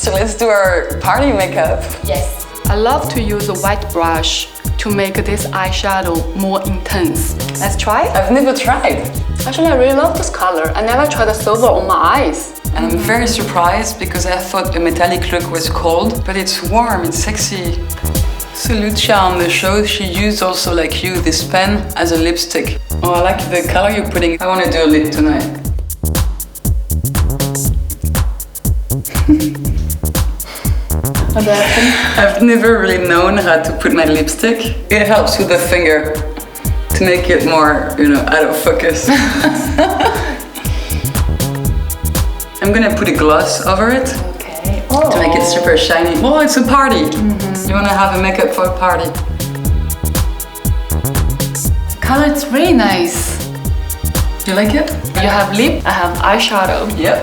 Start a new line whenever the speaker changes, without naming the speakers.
So let's do our party makeup.
Yes.
I love to use a white brush to make this eyeshadow more intense. Let's try?
I've never tried.
Actually, I really love this color. I never tried the silver on my eyes.
And I'm very surprised because I thought the metallic look was cold, but it's warm, it's sexy. So Lucia on the show, she used also like you this pen as a lipstick. Oh, I like the color you're putting. I want to do a lip tonight.
What happened?
I've never really known how to put my lipstick. It helps with the finger to make it more, out of focus. I'm gonna put a gloss over it
Okay.
to make it super shiny. Oh, it's a party. You wanna have a makeup for a party.
Color is really nice.
You like it?
You have lip, I have eyeshadow.
Yep.